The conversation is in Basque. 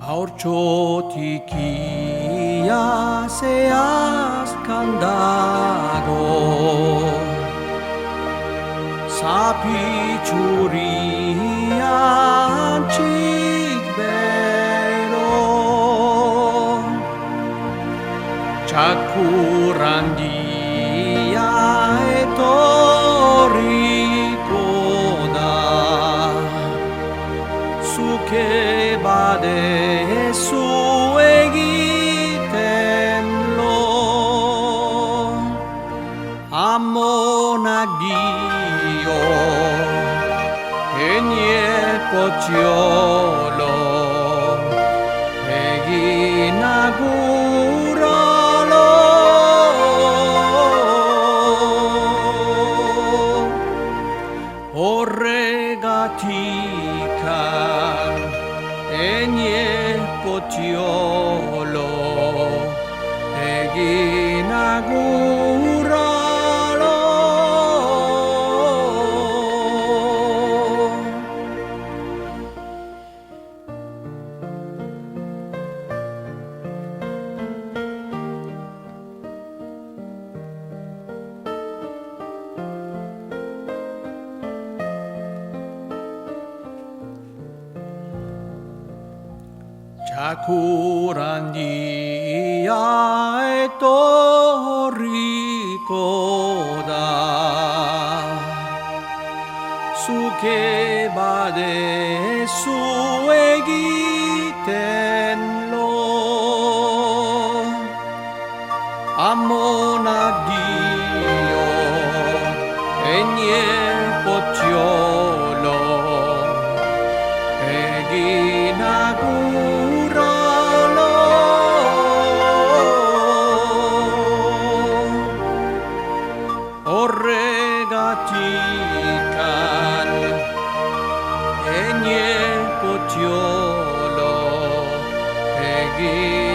Haurtxotikia zehazkandago Zapitxurian txik bero Txakurrandia etorriko da Zuke badezu egiten lo Amonak dio Eniekotxolo egin aguralo Horregatikan Eniekotxolo egin aguralo Txakurrandia etorriko da Zuke badezu egiten lo Amonak dio Eniekotxolo egin aguralo Horregatikan Eniekotxolo egin